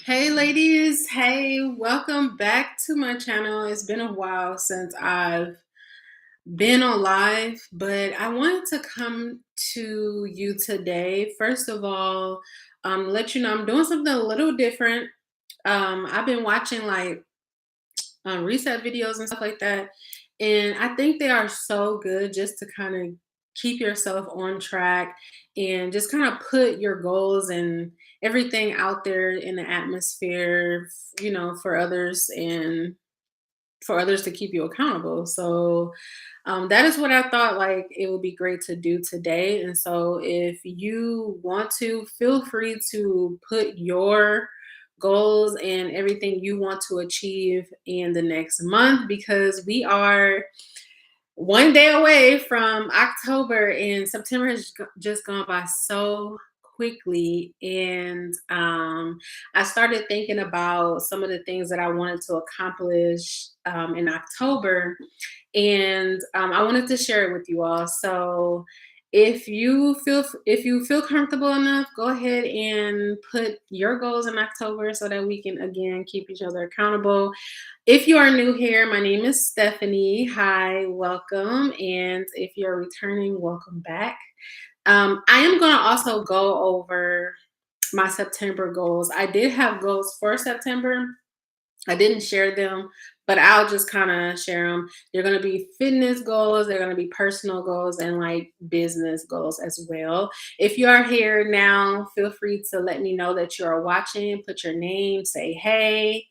Hey ladies, hey, welcome back to my channel. It's been a while since I've been on live, but I wanted to come to you today. First of all, let you know I'm doing something a little different. I've been watching like reset videos and stuff like that, and I think they are so good just to kind of keep yourself on track and just kind of put your goals and everything out there in the atmosphere, for others and for others to keep you accountable. So that is what I thought like it would be great to do today. And so if you want to, feel free to put your goals and everything you want to achieve in the next month, because we are one day away from October, and September has just gone by so quickly. And I started thinking about some of the things that I wanted to accomplish in October, and I wanted to share it with you all. So if you feel comfortable enough, go ahead and put your goals in October so that we can again keep each other accountable. If you are new here, my name is Stephanie. Hi, welcome. And if you're returning, welcome back. I am going to also go over my September goals. I did have goals for September. I didn't share them, but I'll just kind of share them. They're going to be fitness goals, they're going to be personal goals, and like business goals as well. If you are here now, feel free to let me know that you are watching. Put your name, say hey.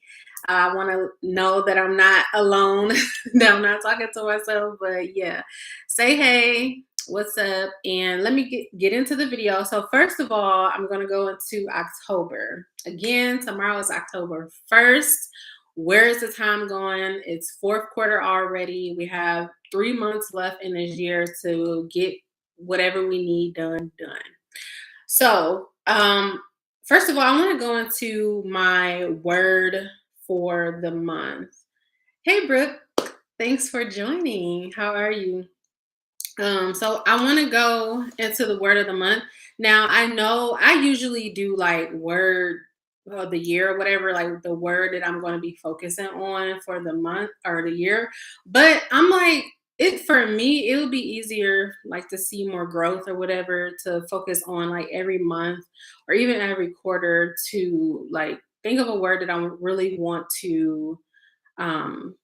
I want to know that I'm not alone, that I'm not talking to myself, but yeah, say hey. What's up? And let me get into the video. So first of all, I'm going to go into October. Again, tomorrow is October 1st. Where is the time going? It's fourth quarter already. We have 3 months left in this year to get whatever we need done. So, first of all, I want to go into my word for the month. Hey, Brooke, thanks for joining. How are you? So I want to go into the word of the month. Now, I know I usually do like word of the year or whatever, like the word that I'm going to be focusing on for the month or the year. But I'm like, it for me, it would be easier like to see more growth or whatever, to focus on like every month or even every quarter, to like think of a word that I really want to um,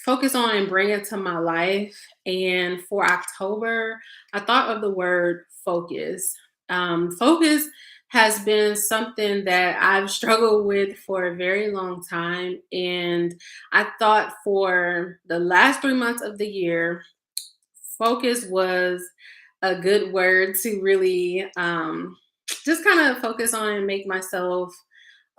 focus on and bring it to my life. And for October, I thought of the word focus. Focus has been something that I've struggled with for a very long time. And I thought for the last 3 months of the year, focus was a good word to really just kind of focus on and make myself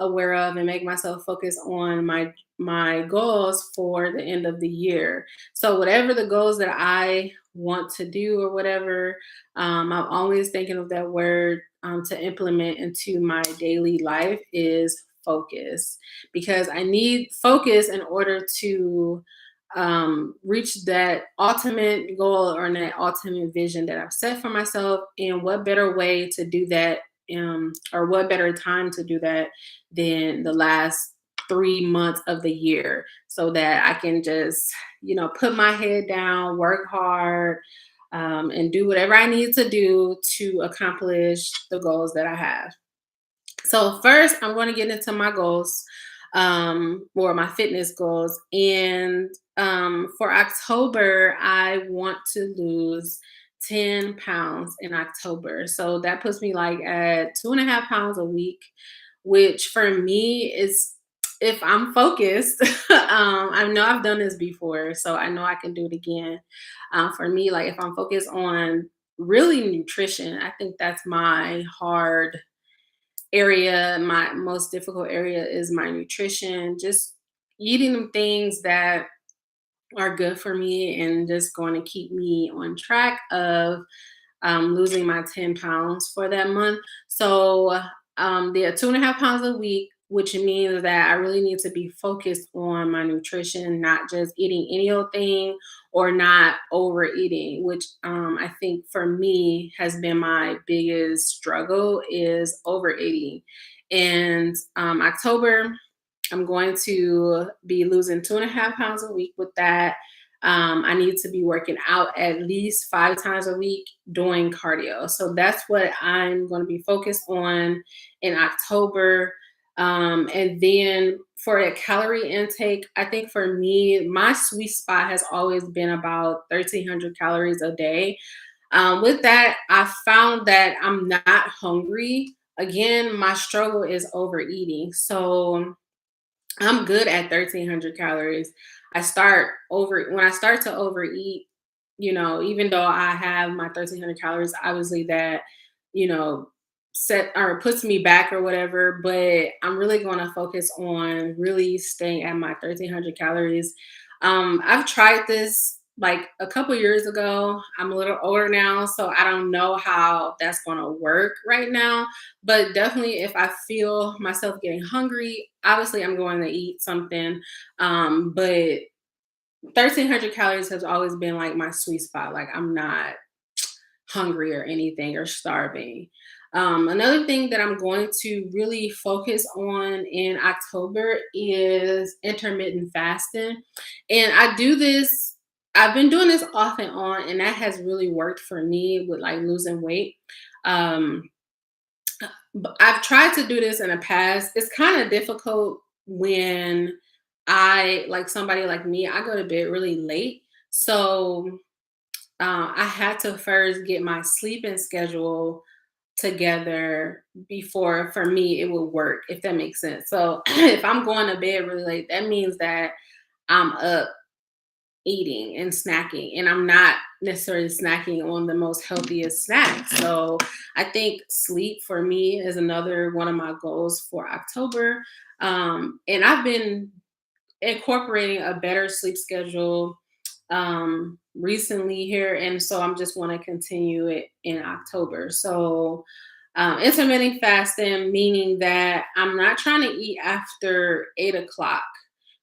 aware of and make myself focus on my goals for the end of the year. So whatever the goals that I want to do or whatever, I'm always thinking of that word to implement into my daily life is focus, because I need focus in order to reach that ultimate goal or that ultimate vision that I've set for myself. And what better way to do that, or what better time to do that than the last 3 months of the year, so that I can just, put my head down, work hard, and do whatever I need to do to accomplish the goals that I have. So first, I'm going to get into my goals, or my fitness goals. And for October, I want to lose 10 pounds in October. So that puts me like at 2.5 pounds a week, which for me is, if I'm focused, I know I've done this before, so I know I can do it again. For me, like if I'm focused on really nutrition, I think that's my hard area. My most difficult area is my nutrition, just eating them things that are good for me and just going to keep me on track of losing my 10 pounds for that month. So they're 2.5 pounds a week, which means that I really need to be focused on my nutrition, not just eating any old thing or not overeating, which I think for me has been my biggest struggle is overeating. And October, I'm going to be losing 2.5 pounds a week with that. I need to be working out at least 5 times a week doing cardio. So that's what I'm going to be focused on in October. And then for a calorie intake, I think for me, my sweet spot has always been about 1,300 calories a day. With that, I found that I'm not hungry. Again, my struggle is overeating. So I'm good at 1,300 calories. When I start to overeat, even though I have my 1,300 calories, obviously that, you know, set or puts me back or whatever, but I'm really going to focus on really staying at my 1,300 calories. I've tried this like a couple years ago. I'm a little older now, so I don't know how that's going to work right now, but definitely if I feel myself getting hungry, obviously I'm going to eat something. But 1,300 calories has always been like my sweet spot. Like I'm not hungry or anything or starving. Another thing that I'm going to really focus on in October is intermittent fasting. And I've been doing this off and on, and that has really worked for me with like losing weight. Um, but I've tried to do this in the past. It's kind of difficult when like somebody like me, I go to bed really late. So I had to first get my sleeping schedule together before for me it would work, if that makes sense. So if I'm going to bed really late, that means that I'm up eating and snacking, and I'm not necessarily snacking on the most healthiest snacks. So I think sleep for me is another one of my goals for October. And I've been incorporating a better sleep schedule recently here, and so I'm just want to continue it in October. So intermittent fasting, meaning that I'm not trying to eat after 8 o'clock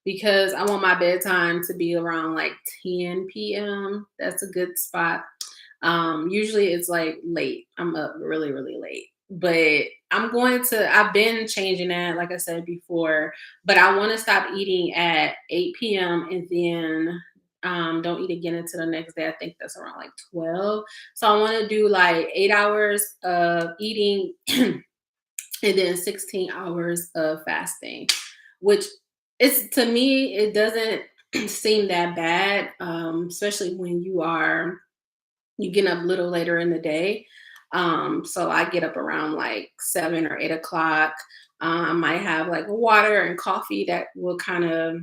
because I want my bedtime to be around like 10 p.m. That's a good spot. Usually it's like late. I'm up really, really late. But I've been changing that, like I said before, but I want to stop eating at 8 p.m. and then don't eat again until the next day. I think that's around like 12. So I want to do like 8 hours of eating and then 16 hours of fasting, which it's to me, it doesn't seem that bad, especially when you get up a little later in the day. So I get up around like 7 or 8 o'clock. I might have like water and coffee that will kind of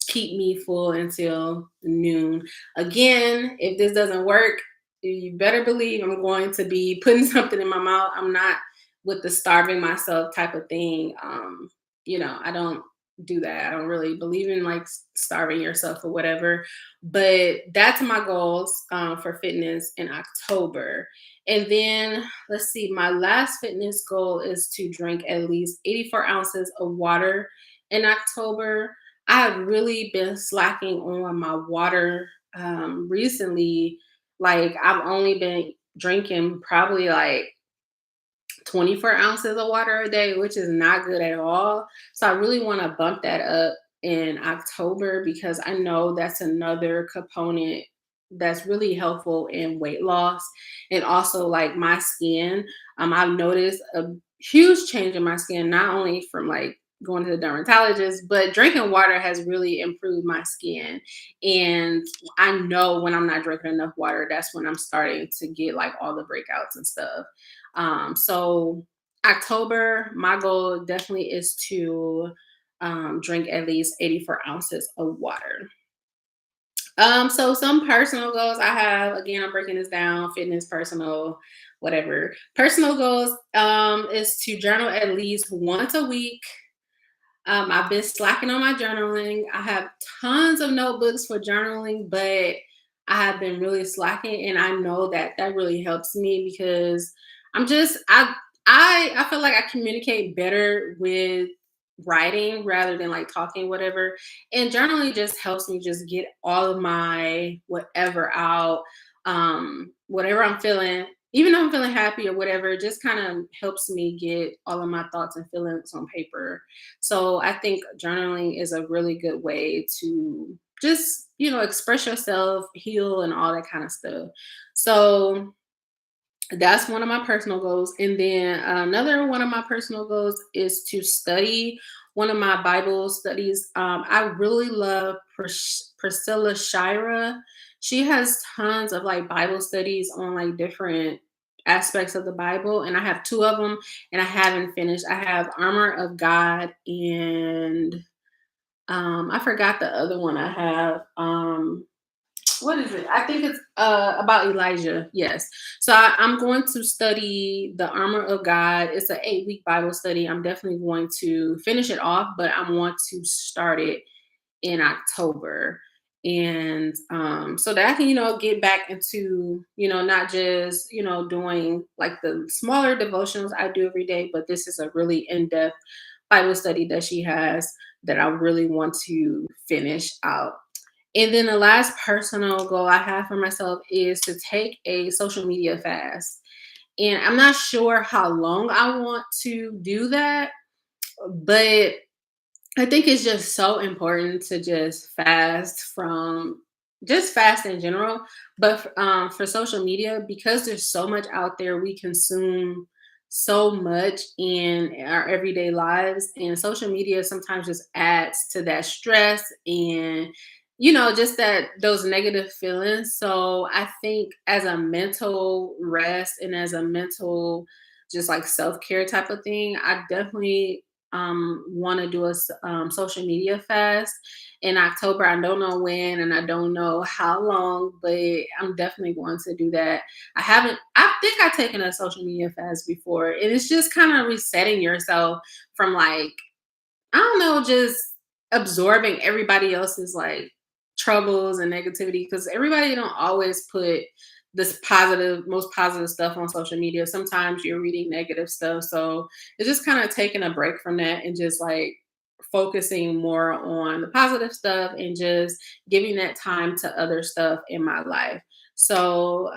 keep me full until noon. Again, if this doesn't work, you better believe I'm going to be putting something in my mouth. I'm not with the starving myself type of thing. I don't do that. I don't really believe in like starving yourself or whatever. But that's my goals for fitness in October. And then let's see, my last fitness goal is to drink at least 84 ounces of water in October. I have really been slacking on my water recently. Like I've only been drinking probably like 24 ounces of water a day, which is not good at all. So I really want to bump that up in October because I know that's another component that's really helpful in weight loss and also like my skin. I've noticed a huge change in my skin, not only from like going to the dermatologist, but drinking water has really improved my skin. And I know when I'm not drinking enough water, that's when I'm starting to get like all the breakouts and stuff. So October, my goal definitely is to drink at least 84 ounces of water. So some personal goals I have, again, I'm breaking this down, fitness, personal, whatever. Personal goals is to journal at least once a week. I've been slacking on my journaling. I have tons of notebooks for journaling, but I have been really slacking, and I know that that really helps me because I'm just I feel like I communicate better with writing rather than like talking, whatever. And journaling just helps me just get all of my whatever out, whatever I'm feeling, even though I'm feeling happy or whatever, it just kind of helps me get all of my thoughts and feelings on paper. So I think journaling is a really good way to just, express yourself, heal, and all that kind of stuff. So that's one of my personal goals. And then another one of my personal goals is to study one of my Bible studies. I really love Priscilla Shira. She has tons of like Bible studies on like different aspects of the Bible. And I have two of them and I haven't finished. I have Armor of God and I forgot the other one I have. What is it? I think it's about Elijah. Yes. So I'm going to study the armor of God. It's an 8-week Bible study. I'm definitely going to finish it off, but I want to start it in October. And so that I can, get back into, not just, doing like the smaller devotionals I do every day, but this is a really in-depth Bible study that she has that I really want to finish out. And then the last personal goal I have for myself is to take a social media fast. And I'm not sure how long I want to do that, but I think it's just so important to just fast in general. But for social media, because there's so much out there, we consume so much in our everyday lives, and social media sometimes just adds to that stress and just that those negative feelings. So I think as a mental rest and as a mental just like self-care type of thing, I definitely want to do a social media fast in October. I don't know when and I don't know how long, but I'm definitely going to do that. I think I've taken a social media fast before, and it's just kind of resetting yourself from like, I don't know, just absorbing everybody else's like troubles and negativity because everybody don't always put this most positive stuff on social media. Sometimes you're reading negative stuff. So it's just kind of taking a break from that and just like focusing more on the positive stuff and just giving that time to other stuff in my life. So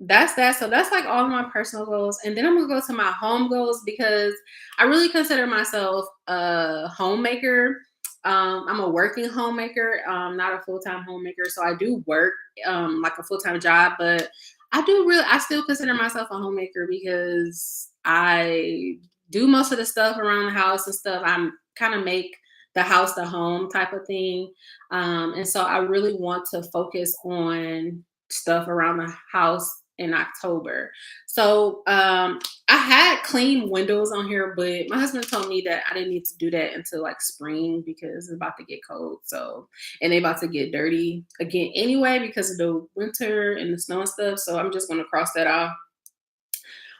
that's that. So that's like all of my personal goals. And then I'm gonna go to my home goals because I really consider myself a homemaker. I'm a working homemaker, not a full-time homemaker. So I do work like a full-time job, but I still consider myself a homemaker because I do most of the stuff around the house and stuff. I'm kind of make the house the home type of thing. And so I really want to focus on stuff around the house in October. So I had clean windows on here, but my husband told me that I didn't need to do that until like spring because it's about to get cold. So, and they about to get dirty again anyway because of the winter and the snow and stuff. So I'm just going to cross that off.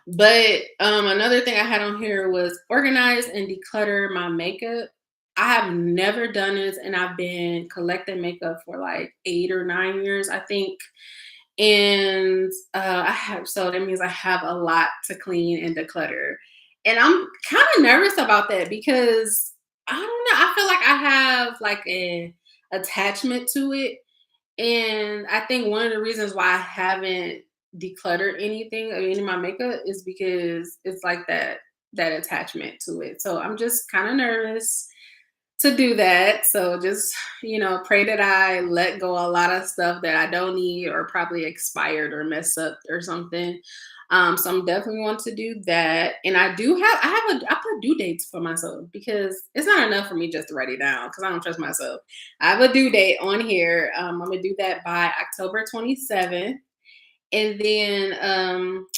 But another thing I had on here was organize and declutter my makeup. I have never done this, and I've been collecting makeup for like 8 or 9 years, I think. And so that means I have a lot to clean and declutter. And I'm kind of nervous about that because I don't know. I feel like I have like a attachment to it, and I think one of the reasons why I haven't decluttered anything or any of my makeup is because it's like that attachment to it. So I'm just kind of nervous to do that. So just, pray that I let go a lot of stuff that I don't need or probably expired or messed up or something. So I'm definitely want to do that. And I put due dates for myself because it's not enough for me just to write it down because I don't trust myself. I have a due date on here. I'm gonna do that by October 27th. And then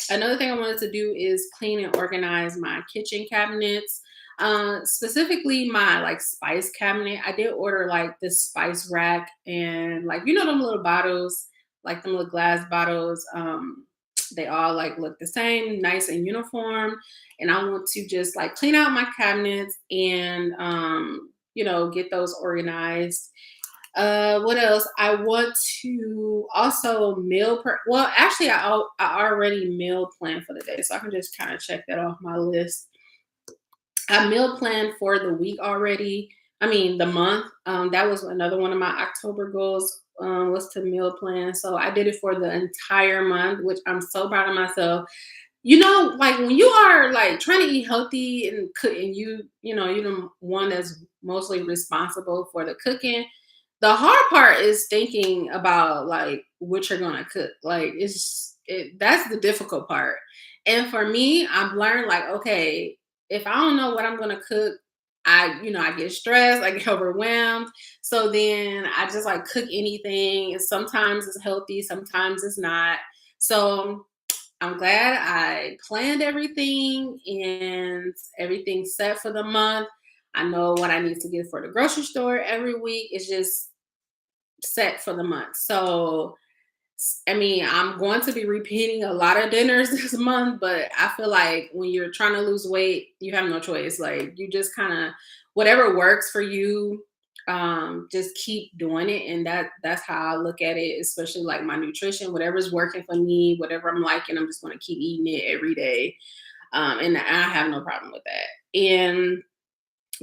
another thing I wanted to do is clean and organize my kitchen cabinets. Specifically my like spice cabinet. I did order like this spice rack and like them little bottles, like them little glass bottles. They all like look the same, nice and uniform. And I want to just like clean out my cabinets and get those organized. What else? I want to also well, actually, I already meal plan for the day, so I can just kind of check that off my list. I meal planned for the week already. I mean, the month. That was another one of my October goals, was to meal plan. So I did it for the entire month, which I'm so proud of myself. Like when you are like trying to eat healthy and cook, and you're the one that's mostly responsible for the cooking. The hard part is thinking about like what you're gonna cook. Like that's the difficult part. And for me, I've learned like, okay, if I don't know what I'm gonna cook, I get stressed, I get overwhelmed. So then I just like cook anything. And sometimes it's healthy, sometimes it's not. So I'm glad I planned everything and everything's set for the month. I know what I need to get for the grocery store every week. It's just set for the month. So, I mean, I'm going to be repeating a lot of dinners this month, but I feel like when you're trying to lose weight, you have no choice. Like you just kind of whatever works for you, just keep doing it. And that's how I look at it, especially like my nutrition, whatever's working for me, whatever I'm liking, I'm just gonna keep eating it every day. And I have no problem with that. And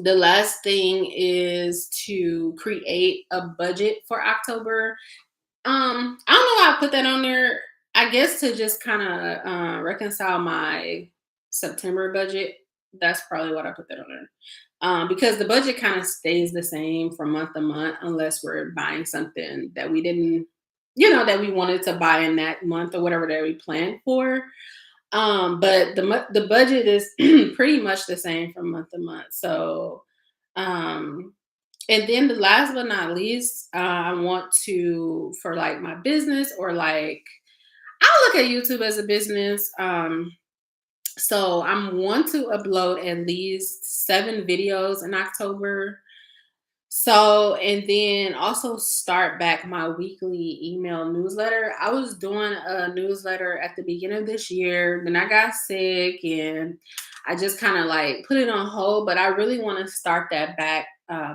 the last thing is to create a budget for October. I don't know why I put that on there. I guess to just kind of reconcile my September budget. That's probably what I put that on there. Because the budget kind of stays the same from month to month unless we're buying something that we didn't, that we wanted to buy in that month or whatever that we planned for. But the budget is pretty much the same from month to month. So, um, and then the last but not least, I want to for like my business or like I look at YouTube as a business. So I'm want to upload at least 7 videos in October. So, and then also start back my weekly email newsletter. I was doing a newsletter at the beginning of this year, then I got sick and I just kind of like put it on hold, but I really want to start that back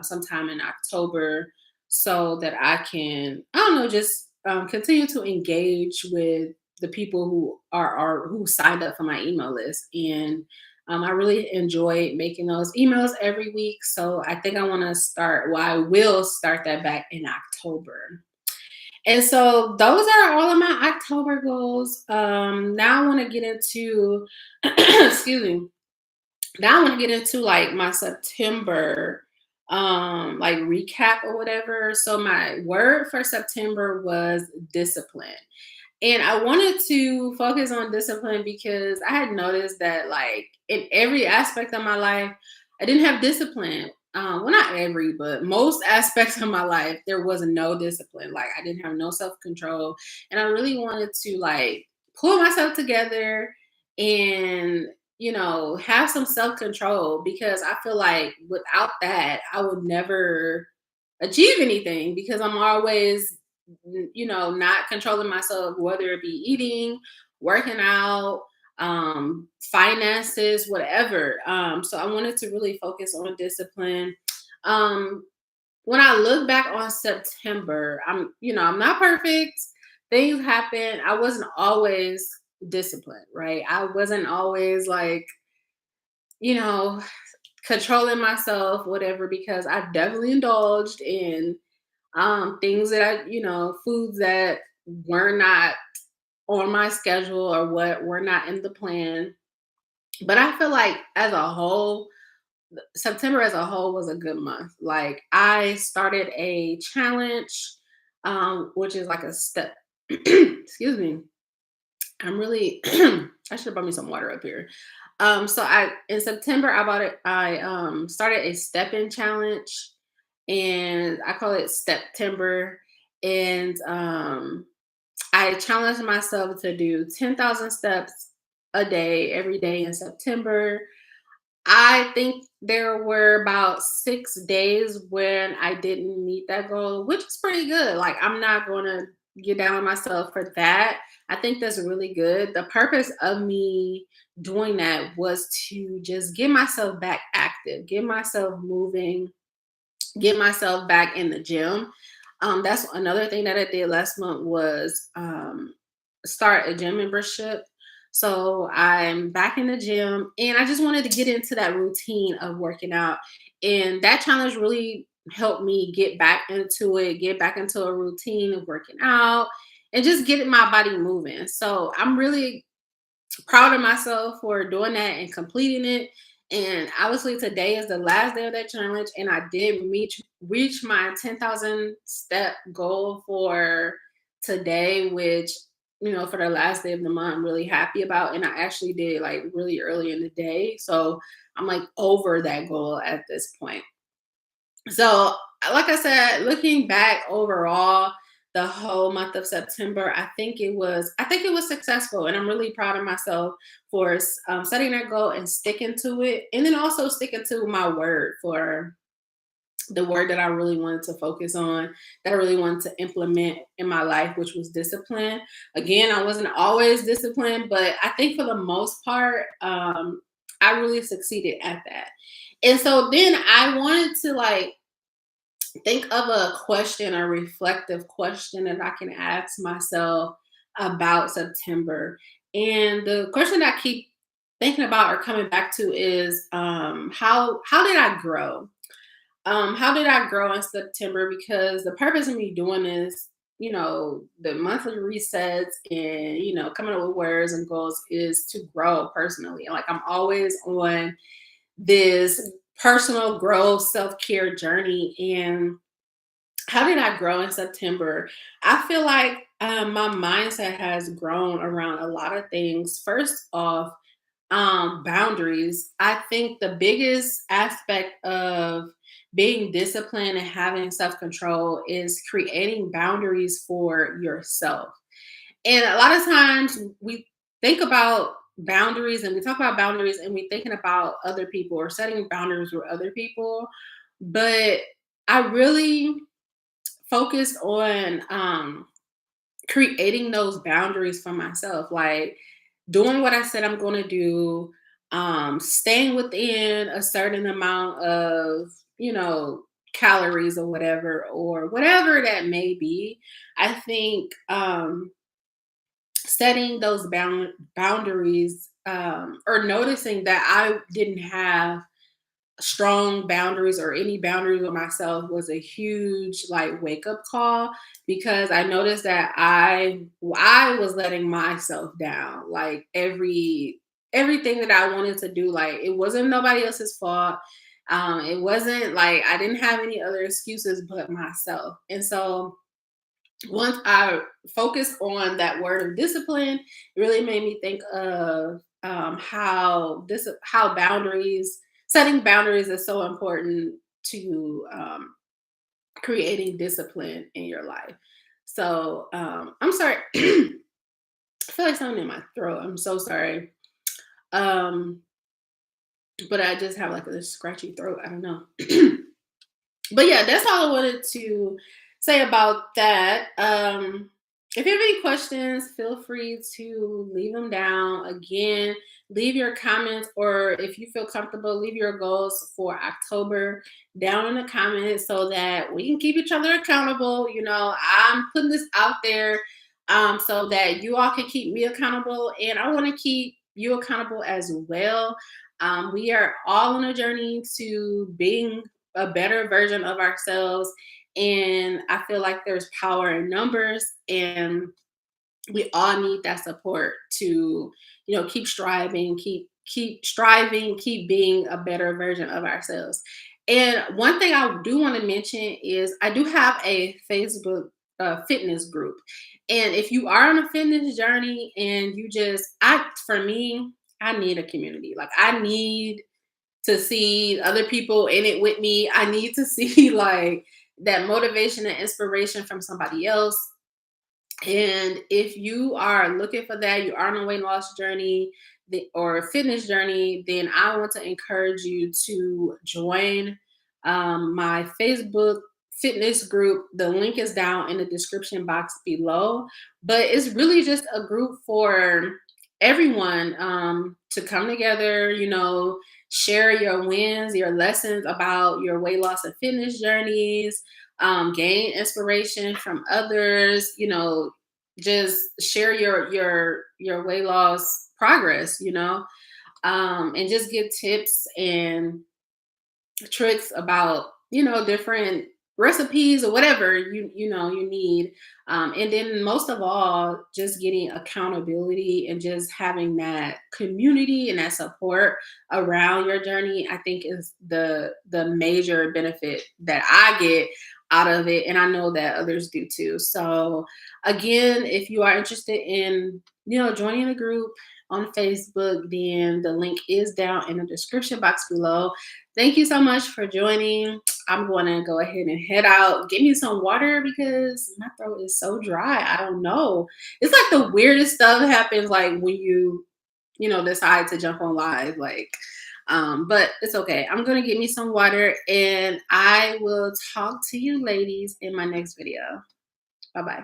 sometime in October so that I can, I don't know, just continue to engage with the people who are who signed up for my email list. And I really enjoy making those emails every week. So I think I want to start, well, I will start that back in October. And so those are all of my October goals. Now I want to get into, excuse me, now I want to get into like my September like recap or whatever. So my word for September was discipline. And I wanted to focus on discipline because I had noticed that, like, in every aspect of my life, I didn't have discipline. Well, not every, but most aspects of my life, there was no discipline. Like, I didn't have no self control. And I really wanted to, like, pull myself together and, have some self control because I feel like without that, I would never achieve anything because I'm always, not controlling myself, whether it be eating, working out, finances, whatever. So I wanted to really focus on discipline. Um, when I look back on September, I'm not perfect. Things happen. I wasn't always disciplined, right? I wasn't always like, you know, controlling myself, whatever, because I definitely indulged in things that foods that were not on my schedule or what were not in the plan. But I feel like as a whole, September as a whole was a good month. Like I started a challenge, which is like a step. Excuse me. I'm really I should have brought me some water up here. So I in September I bought it. I started a step in challenge, and I call it Step Timber. And I challenged myself to do 10,000 steps a day every day in September. I think there were about 6 days when I didn't meet that goal, which is pretty good. Like, I'm not going to get down on myself for that. I think that's really good. The purpose of me doing that was to just get myself back active, get myself moving, get myself back in the gym. That's another thing that I did last month was start a gym membership. So I'm back in the gym and I just wanted to get into that routine of working out. And that challenge really helped me get back into it, get back into a routine of working out and just getting my body moving. So I'm really proud of myself for doing that and completing it. And obviously today is the last day of that challenge, and I did reach my 10,000 step goal for today, which for the last day of the month, I'm really happy about. And I actually did it like really early in the day, so I'm like over that goal at this point. So, like I said, looking back overall, the whole month of September, I think it was successful, and I'm really proud of myself for setting that goal and sticking to it, and then also sticking to my word for the word that I really wanted to focus on, that I really wanted to implement in my life, which was discipline. Again, I wasn't always disciplined, but I think for the most part, I really succeeded at that. And so then I wanted to like think of a question, a reflective question that I can ask myself about September. And the question that I keep thinking about or coming back to is how did I grow? How did I grow in September? Because the purpose of me doing this, the monthly resets and coming up with words and goals is to grow personally. Like I'm always on this personal growth, self-care journey. And how did I grow in September? I feel like my mindset has grown around a lot of things. First off, boundaries. I think the biggest aspect of being disciplined and having self control is creating boundaries for yourself. And a lot of times we think about boundaries and we talk about boundaries and we're thinking about other people or setting boundaries with other people. But I really focused on creating those boundaries for myself, like doing what I said I'm going to do, staying within a certain amount of, calories or whatever that may be. I think setting those boundaries or noticing that I didn't have strong boundaries or any boundaries with myself was a huge like wake up call, because I noticed that I was letting myself down. Like everything that I wanted to do, like it wasn't nobody else's fault. It wasn't like I didn't have any other excuses but myself. And so once I focused on that word of discipline, it really made me think of how setting boundaries is so important to creating discipline in your life. So I'm sorry, I feel like something in my throat. I'm so sorry, um, but I just have like a scratchy throat. I don't know. But yeah, that's all I wanted to say about that. If you have any questions, feel free to leave them down. Again, leave your comments, or if you feel comfortable, leave your goals for October down in the comments so that we can keep each other accountable. I'm putting this out there so that you all can keep me accountable, and I want to keep you accountable as well. We are all on a journey to being a better version of ourselves. And I feel like there's power in numbers, and we all need that support to, keep striving, keep being a better version of ourselves. And one thing I do want to mention is I do have a Facebook fitness group. And if you are on a fitness journey and for me, I need a community. Like I need to see other people in it with me. I need to see like that motivation and inspiration from somebody else. And if you are looking for that, you are on a weight loss journey or a fitness journey, then I want to encourage you to join my Facebook fitness group. The link is down in the description box below. But it's really just a group for everyone to come together, share your wins, your lessons about your weight loss and fitness journeys, gain inspiration from others, just share your weight loss progress, and just give tips and tricks about different recipes or whatever you need, and then most of all just getting accountability and just having that community and that support around your journey. I think is the major benefit that I get out of it, and I know that others do too. So again, if you are interested in joining the group on Facebook, then the link is down in the description box below. Thank you so much for joining. I'm going to go ahead and head out. Get me some water because my throat is so dry. I don't know. It's like the weirdest stuff happens like when you decide to jump on live. But it's okay. I'm going to get me some water and I will talk to you ladies in my next video. Bye bye.